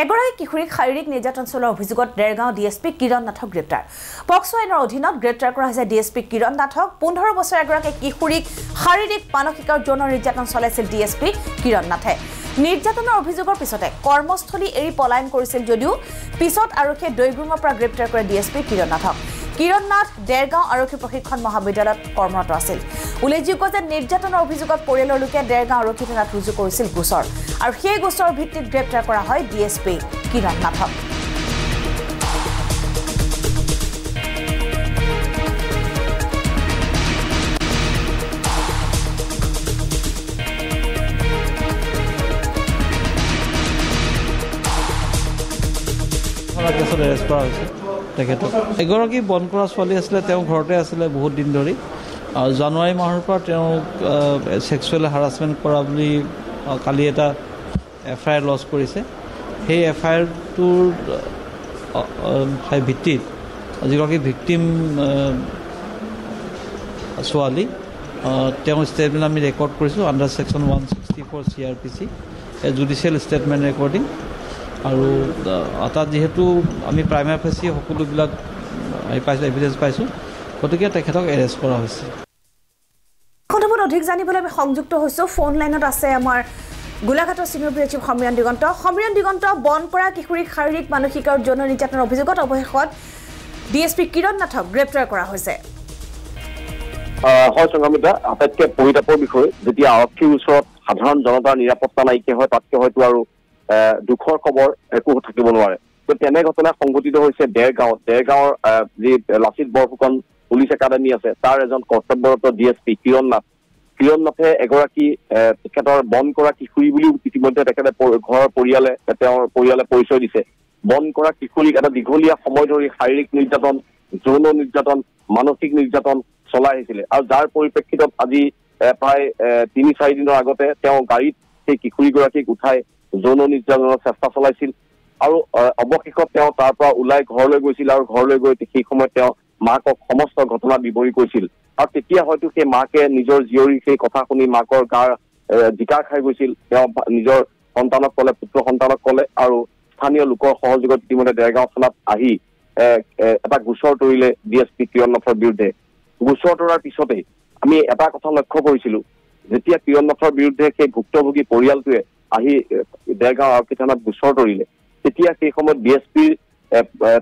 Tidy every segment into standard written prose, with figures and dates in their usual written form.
এগৰাকী কিশোৰীক শাৰীৰিক নিৰ্যাতন চলোৱাৰ অভিযোগত দেৰগাঁও ডিএছপি কিৰণ নাথক গ্ৰেপ্তাৰ পক্সো আইনৰ অধীনত গ্ৰেপ্তাৰ কৰা হৈছে ডিএছপি কিৰণ নাথক 15 বছৰ এগৰাকী কিশোৰীক শাৰীৰিক মানসিক আৰু যৌন নিৰ্যাতন চলাইছিল ডিএছপি কিৰণ নাথে নিৰ্যাতনৰ অভিযোগৰ পিছতে কৰ্মস্থলী এৰি পলায়ন কৰিছিল যদিও পিছত আৰক্ষীয়ে দৈগুঙৰ পৰা গ্ৰেপ্তাৰ কৰে ডিএছপি কিৰণ নাথক কিৰণ নাথ দেৰগাঁও আৰক্ষী প্ৰশিক্ষণ মহাবিদ্যালয়ত কৰ্মৰত আছিল উল্লেখযোগ্য যে নিৰ্যাতনৰ অভিযোগত পৰিয়ালৰ লোকে দেৰগাঁও আৰক্ষী থানাত ৰুজু কৰিছিল গোচৰ আৰু সেই গোচৰৰ ভিত্তিত গ্ৰেপ্তাৰ কৰা হয় ডিএছপি কিৰণ নাথক এগৰাকী বন কৰা ছোৱালী আছিলে তেওঁ ঘৰতে আছিলে বহুত দিন ধৰি জানুৱাৰী মাহৰ পৰা তেওঁ সেক্সুৱেল হাৰাছমেণ্ট কৰা বুলি কালি এটা এফআইআৰ লজ কৰিছে সেই এফআইআৰটোৰ ভিত্তিত যিগৰাকী ভিক্টিম ছোৱালী তেওঁ ষ্টেটমেণ্ট আমি ৰেকৰ্ড কৰিছোঁ under section 164 CRPC judicial statement recording আৰু তাত যিহেতু আমি প্ৰাইমাৰী ফেচি সকলোবিলাক পাইছোঁ এভিডেঞ্চ পাইছোঁ গতিকে তেখেতক এৰেষ্ট কৰা হৈছে খণ্ডপত অধিক জানিবলৈ আমি সংযুক্ত হৈছোঁ ফোন লাইনত আছে আমাৰ গোলাঘাটৰ চিনিয়ৰ চিফ সমীৰণ দিগন্ত বন কৰা কিশোৰীক শাৰীৰিক মানসিক আৰু যৌন নিৰ্যাতনৰ অভিযোগত অৱশেষত ডিএছপি কিৰণ নাথক গ্ৰেপ্তাৰ কৰা হৈছে হয় সংগমিতা আটাইতকৈ পৰিতাপৰ বিষয় যেতিয়া আৰক্ষীৰ ওচৰত সাধাৰণ জনতাৰ নিৰাপত্তা নাইকিয়া হয় তাতকৈ হয়তো আৰু দুখৰ খবৰ একো থাকিব নোৱাৰে তেনে ঘটনা সংঘটিত হৈছে দেৰগাঁৱৰ যি লাচিত বৰফুকন পুলিচ একাডেমী আছে তাৰ এজন কৰ্তব্যৰত ডিএছপি কিৰণ নাথে এগৰাকী তেখেতৰ বন কৰা কিশোৰী বুলিও ইতিমধ্যে তেখেতে ঘৰৰ পৰিয়ালে পৰিচয় দিছে বন কৰা কিশোৰীক এটা দীঘলীয়া সময় ধৰি শাৰীৰিক নিৰ্যাতন যৌন নিৰ্যাতন মানসিক নিৰ্যাতন চলাই আহিছিলে আৰু যাৰ পৰিপ্ৰেক্ষিতত আজি প্ৰায় 3-4 দিনৰ আগতে তেওঁ গাড়ীত সেই কিশোৰীগৰাকীক উঠাই যৌন নিৰ্যাতনৰ চেষ্টা চলাইছিল আৰু অৱশেষত তেওঁ তাৰ পৰা ওলাই ঘৰলৈ গৈছিল আৰু ঘৰলৈ গৈ সেই সময়ত তেওঁ মাকক সমস্ত ঘটনা বিৱৰি কৈছিল আৰু তেতিয়া হয়তো সেই মাকে নিজৰ জীয়ৰীৰ সেই কথা শুনি মাকৰ গাৰ জিকাৰ খাই গৈছিল তেওঁ নিজৰ সন্তানক ক'লে পুত্ৰ সন্তানক ক'লে আৰু স্থানীয় লোকৰ সহযোগত ইতিমধ্যে দেৰগাঁও থানাত আহি এটা গোচৰ তৰিলে ডিএছপি কিৰণ নাথৰ বিৰুদ্ধে গোচৰ তৰাৰ পিছতেই আমি এটা কথা লক্ষ্য কৰিছিলোঁ যেতিয়া কিৰণ নাথৰ বিৰুদ্ধে সেই ভুক্তভোগী পৰিয়ালটোৱে আহি দেৰগাঁও আৰক্ষী থানাত গোচৰ তৰিলে তেতিয়া সেই সময়ত ডিএছপিৰ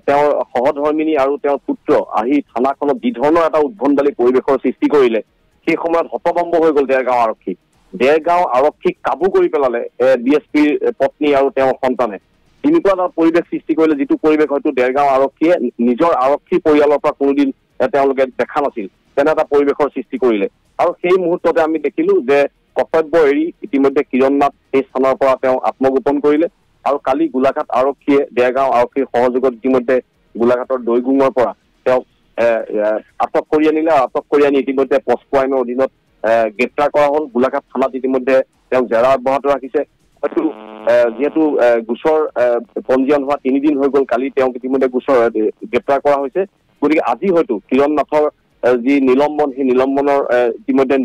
তেওঁৰ সহধৰ্মিনী আৰু তেওঁৰ পুত্ৰ আহি থানাখনত যি ধৰণৰ এটা উদ্ভণ্ডালী পৰিৱেশৰ সৃষ্টি কৰিলে সেই সময়ত হতভম্ব হৈ গ'ল দেৰগাঁও আৰক্ষীক কাবু কৰি পেলালে ডিএছপিৰ পত্নী আৰু তেওঁৰ সন্তানে এনেকুৱা এটা পৰিৱেশ সৃষ্টি কৰিলে যিটো পৰিৱেশ হয়তো দেৰগাঁও আৰক্ষীয়ে নিজৰ আৰক্ষী পৰিয়ালৰ পৰা কোনোদিন তেওঁলোকে দেখা নাছিল তেনে এটা পৰিৱেশৰ সৃষ্টি কৰিলে আৰু সেই মুহূৰ্ততে আমি দেখিলো যে কৰ্তব্য এৰি ইতিমধ্যে কিৰণ নাথ এই স্থানৰ পৰা তেওঁ আত্মগোপন কৰিলে আৰু কালি গোলাঘাট আৰক্ষীয়ে দেৰগাঁও আৰক্ষীৰ সহযোগত ইতিমধ্যে গোলাঘাটৰ দৈগুঙৰ পৰা তেওঁক আটক কৰি আনিলে আৰু আটক কৰি আনি ইতিমধ্যে পক্সো আইনৰ অধীনত গ্ৰেপ্তাৰ কৰা হ'ল গোলাঘাট থানাত ইতিমধ্যে তেওঁক জেৰা অব্যাহত ৰাখিছে যিহেতু গোচৰ পঞ্জীয়ন হোৱা 3 দিন হৈ গ'ল কালি তেওঁক ইতিমধ্যে গোচৰ গ্ৰেপ্তাৰ কৰা হৈছে গতিকে আজি হয়তো কিৰণ নাথৰ যি নিলম্বন সেই নিলম্বনৰ ইতিমধ্যে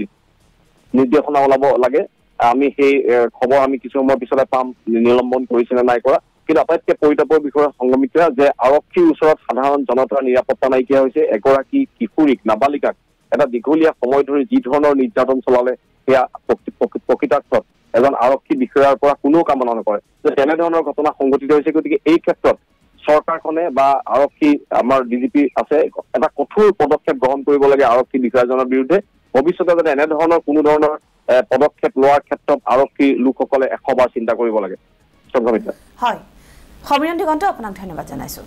নিৰ্দেশনা ওলাব লাগে আমি সেই খবৰ আমি কিছু সময়ৰ পিছতে পাম নিলম্বন কৰিছে নে নাই কৰা কিন্তু আটাইতকৈ পৰিতাপৰ বিষয়ে সংগমিতা যে আৰক্ষীৰ ওচৰত সাধাৰণ জনতাৰ নিৰাপত্তা নাইকিয়া হৈছে এগৰাকী কিশোৰীক নাবালিকাক এটা দীঘলীয়া সময় ধৰি যি ধৰণৰ নিৰ্যাতন চলালে সেয়া প্ৰকৃতাৰ্থত এজন আৰক্ষী বিষয়াৰ পৰা কোনো কামনা নকৰে যে তেনেধৰণৰ ঘটনা সংঘটিত হৈছে গতিকে এই ক্ষেত্ৰত চৰকাৰখনে বা আৰক্ষী আমাৰ ডিজিপি আছে এটা কঠোৰ পদক্ষেপ গ্ৰহণ কৰিব লাগে আৰক্ষী বিষয়াজনৰ বিৰুদ্ধে ভৱিষ্যতে যাতে এনেধৰণৰ কোনো ধৰণৰ পদক্ষেপ লোৱাৰ ক্ষেত্ৰত আৰক্ষী লোকসকলে 100 বাৰ চিন্তা কৰিব লাগে হয় সমীৰণ দিগন্ত আপোনাক ধন্যবাদ জনাইছোঁ